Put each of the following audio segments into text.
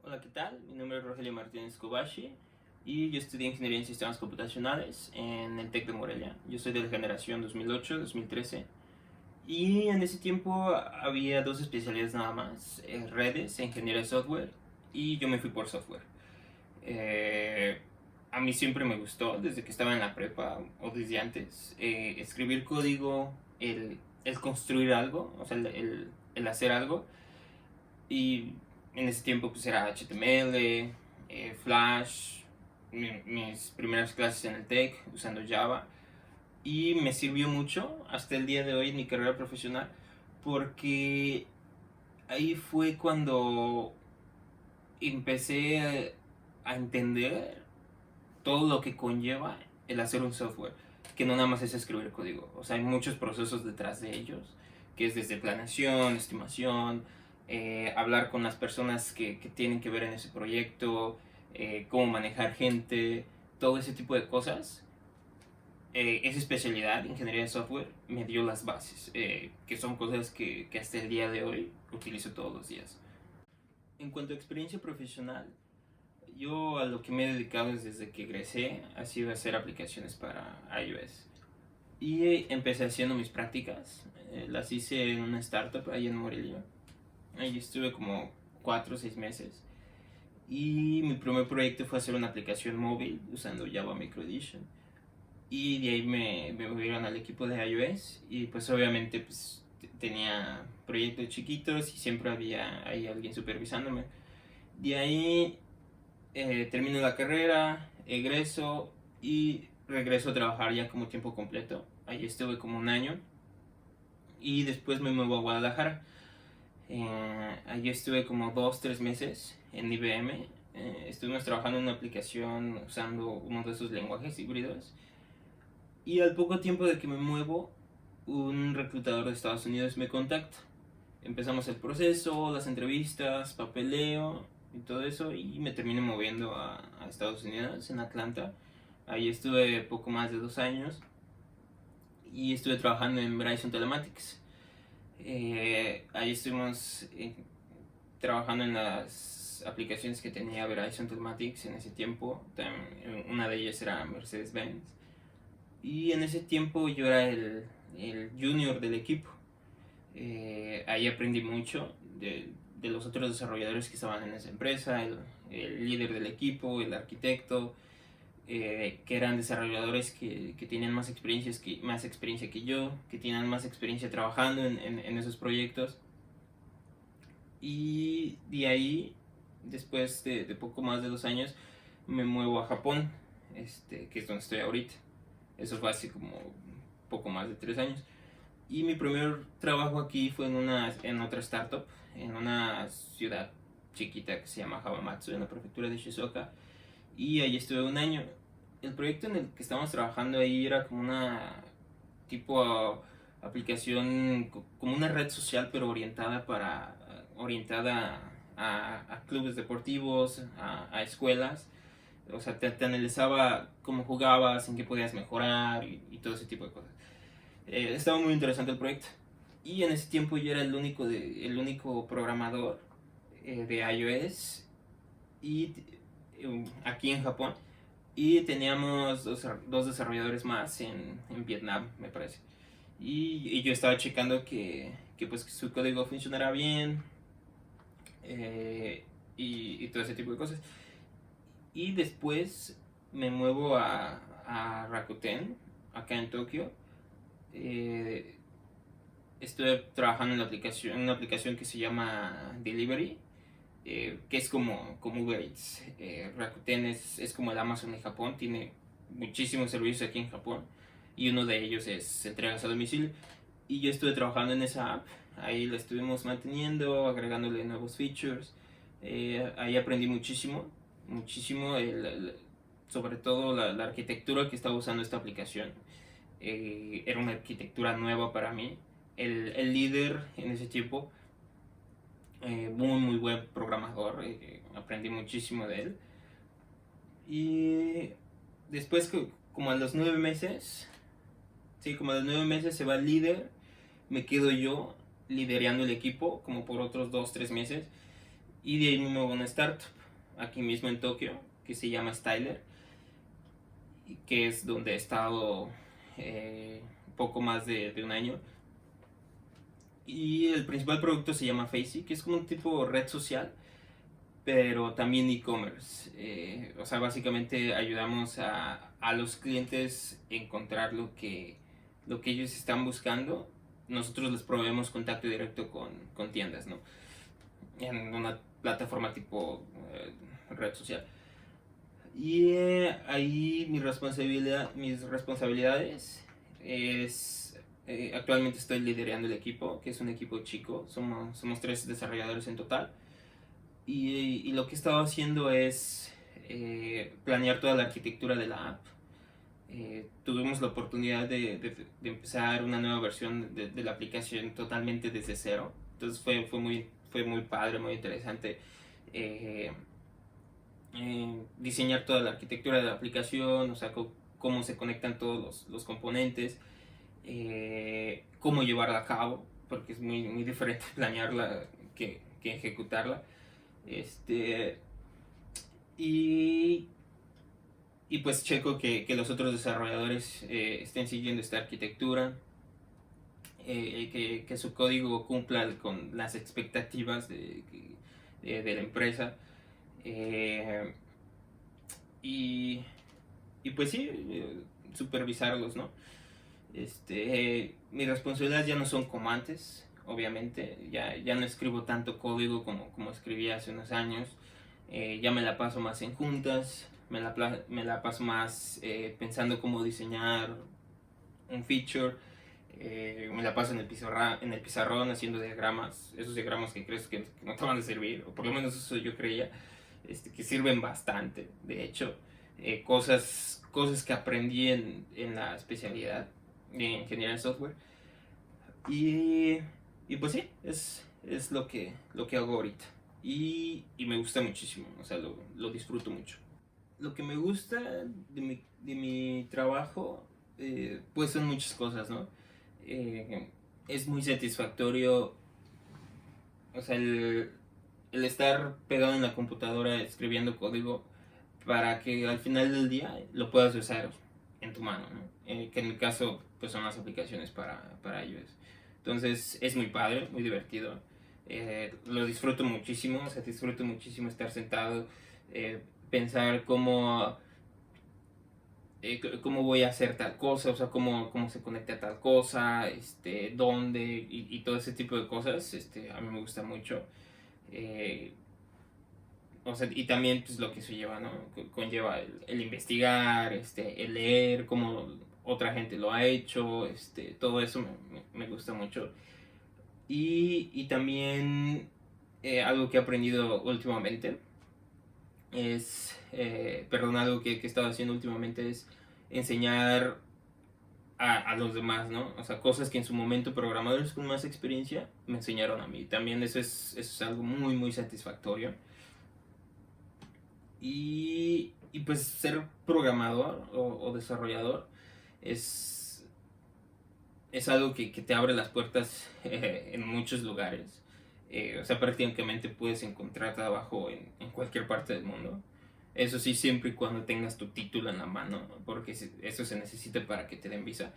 Hola, ¿qué tal? Mi nombre es Rogelio Martínez Kobashi y yo estudié Ingeniería en Sistemas Computacionales en el TEC de Morelia. Yo soy de la generación 2008-2013 y en ese tiempo había dos especialidades nada más, redes e ingeniería de software, y yo me fui por software. Eh, a mí siempre me gustó, desde que estaba en la prepa o desde antes, escribir código, el construir algo, o sea, el hacer algo. Y en ese tiempo pues era HTML, Flash, mis primeras clases en el TEC usando Java. Y me sirvió mucho hasta el día de hoy en mi carrera profesional, porque ahí fue cuando empecé a entender todo lo que conlleva el hacer un software, que no nada más es escribir código. O sea, hay muchos procesos detrás de ellos, que es desde planeación, estimación, hablar con las personas que tienen que ver en ese proyecto, cómo manejar gente, todo ese tipo de cosas. Esa especialidad, ingeniería de software, me dio las bases, que son cosas que hasta el día de hoy utilizo todos los días. En cuanto a experiencia profesional, yo a lo que me he dedicado desde que egresé ha sido hacer aplicaciones para iOS. Y empecé haciendo mis prácticas. Las hice en una startup ahí en Morelia. Ahí estuve como 4 o 6 meses. Y mi primer proyecto fue hacer una aplicación móvil usando Java Micro Edition. Y de ahí me movieron al equipo de iOS. Y pues obviamente pues, tenía proyectos chiquitos y siempre había ahí alguien supervisándome. De ahí termino la carrera, egreso y regreso a trabajar ya como tiempo completo. Ahí estuve como un año y después me muevo a Guadalajara. Allí estuve como 2 o 3 meses en IBM. Estuvimos trabajando en una aplicación usando uno de esos lenguajes híbridos. Y al poco tiempo de que me muevo, un reclutador de Estados Unidos me contacta. Empezamos el proceso, las entrevistas, papeleo y todo eso, y me terminé moviendo a Estados Unidos, en Atlanta. Ahí estuve poco más de 2 años y estuve trabajando en Verizon Telematics. Ahí estuvimos trabajando en las aplicaciones que tenía Verizon Telematics en ese tiempo. Una de ellas era Mercedes-Benz. Y en ese tiempo yo era el junior del equipo. Ahí aprendí mucho de los otros desarrolladores que estaban en esa empresa, el líder del equipo, el arquitecto, que eran desarrolladores que tenían más experiencia que yo, que tenían más experiencia trabajando en esos proyectos. Y de ahí, después de poco más de 2 años, me muevo a Japón, que es donde estoy ahorita. Eso fue hace como poco más de 3 años. Y mi primer trabajo aquí fue en otra startup, en una ciudad chiquita que se llama Hamamatsu, en la prefectura de Shizuoka. Y ahí estuve un año. El proyecto en el que estábamos trabajando ahí era como una tipo aplicación, como una red social, pero orientada a clubes deportivos, a escuelas. O sea, te analizaba cómo jugabas, en qué podías mejorar y todo ese tipo de cosas. Estaba muy interesante el proyecto. Y en ese tiempo yo era el único programador de iOS y, aquí en Japón. Y teníamos dos desarrolladores más en Vietnam, me parece. Y yo estaba checando pues, que su código funcionara bien, y todo ese tipo de cosas. Y después me muevo a Rakuten, acá en Tokio. Eh, Estuve trabajando en una aplicación que se llama Delivery, que es como Uber Eats. Rakuten es como el Amazon de Japón, tiene muchísimos servicios aquí en Japón y uno de ellos es entregas a domicilio. Y yo estuve trabajando en esa app, ahí la estuvimos manteniendo, agregándole nuevos features. Ahí aprendí muchísimo, muchísimo, sobre todo la arquitectura que estaba usando esta aplicación. Era una arquitectura nueva para mí. El líder en ese tiempo, muy buen programador, aprendí muchísimo de él. Y después, como a los 9 meses, sí, como a los 9 meses se va el líder, me quedo yo liderando el equipo como por otros 2 o 3 meses, y de ahí me muevo a una startup. aquí mismo en Tokio, que se llama Styler, que es donde he estado poco más de un año. Y el principal producto se llama Facey, que es como un tipo de red social, pero también e-commerce. O sea, básicamente ayudamos a los clientes a encontrar lo que ellos están buscando. Nosotros les proveemos contacto directo con tiendas, ¿no? En una plataforma tipo red social. Y ahí mis responsabilidades es, actualmente estoy liderando el equipo, que es un equipo chico, somos 3 desarrolladores en total. Y lo que he estado haciendo es planear toda la arquitectura de la app. Tuvimos la oportunidad de empezar una nueva versión de la aplicación totalmente desde cero. Entonces fue muy padre, muy interesante eh, diseñar toda la arquitectura de la aplicación, o sea, cómo se conectan todos los componentes, cómo llevarla a cabo, porque es muy diferente planearla que ejecutarla. Este, y, y pues checo que los otros desarrolladores estén siguiendo esta arquitectura, que su código cumpla con las expectativas de la empresa. Eh, y, y pues sí, supervisarlos, ¿no? Mis responsabilidades ya no son como antes, obviamente. Ya no escribo tanto código como escribía hace unos años. Ya me la paso más en juntas, me la paso más pensando cómo diseñar un feature. Me la paso en el pizarrón haciendo diagramas, esos diagramas que crees que no te van a servir, o por lo menos eso yo creía, que sirven bastante, de hecho. Cosas que aprendí en la especialidad de ingeniería de software. Y, y pues sí, es lo que hago ahorita. Y me gusta muchísimo, o sea, lo disfruto mucho. Lo que me gusta de mi trabajo, pues son muchas cosas, ¿no? Es muy satisfactorio, o sea, el estar pegado en la computadora escribiendo código para que al final del día lo puedas usar en tu mano, ¿no? Que en mi caso pues son las aplicaciones para iOS. Entonces es muy padre, muy divertido. Lo disfruto muchísimo, o sea, disfruto muchísimo estar sentado, pensar cómo voy a hacer tal cosa, o sea, cómo se conecta a tal cosa, dónde, y todo ese tipo de cosas, a mí me gusta mucho. Eh, o sea, y también pues lo que se lleva, ¿no? Conlleva el investigar, el leer cómo otra gente lo ha hecho, todo eso me gusta mucho. Y también algo que he aprendido últimamente perdón, algo que he estado haciendo últimamente es enseñar a los demás, ¿no? O sea, cosas que en su momento programadores con más experiencia me enseñaron a mí. También eso es algo muy satisfactorio. Y pues ser programador o desarrollador es, es algo que te abre las puertas en muchos lugares. O sea, prácticamente puedes encontrar trabajo en cualquier parte del mundo. Eso sí, siempre y cuando tengas tu título en la mano, ¿no? Porque eso se necesita para que te den visa.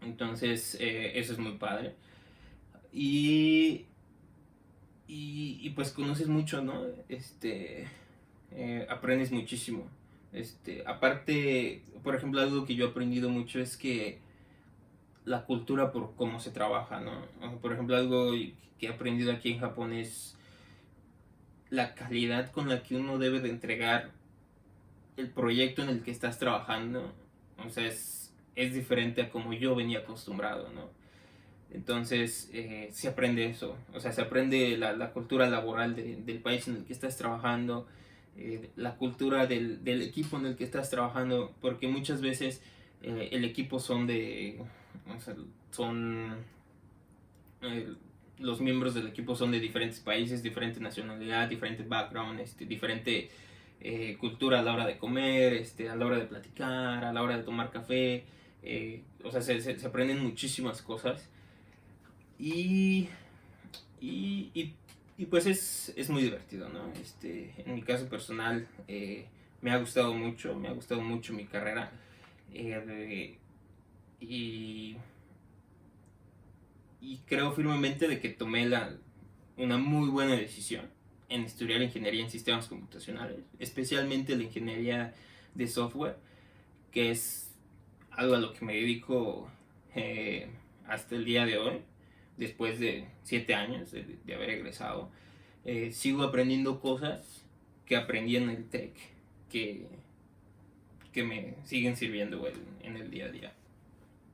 Entonces, eso es muy padre. Y, y pues conoces mucho, ¿no? Aprendes muchísimo. Aparte, por ejemplo, algo que yo he aprendido mucho es que la cultura por cómo se trabaja, ¿no? Por ejemplo, algo que he aprendido aquí en Japón es la calidad con la que uno debe de entregar el proyecto en el que estás trabajando. O sea, es diferente a como yo venía acostumbrado, ¿no? Entonces, se aprende eso, o sea, se aprende la cultura laboral del país en el que estás trabajando, la cultura del equipo en el que estás trabajando, porque muchas veces el equipo o sea, son, eh, los miembros del equipo son de diferentes países, diferente nacionalidad, diferente background, diferente cultura a la hora de comer, a la hora de platicar, a la hora de tomar café, o sea, se aprenden muchísimas cosas. Y, y Y pues es muy divertido, ¿no? En mi caso personal, me ha gustado mucho mi carrera. eh, y, y creo firmemente de que tomé una muy buena decisión en estudiar ingeniería en sistemas computacionales, especialmente la ingeniería de software, que es algo a lo que me dedico hasta el día de hoy, después de 7 años de haber egresado. Sigo aprendiendo cosas que aprendí en el TEC que, que me siguen sirviendo en el día a día.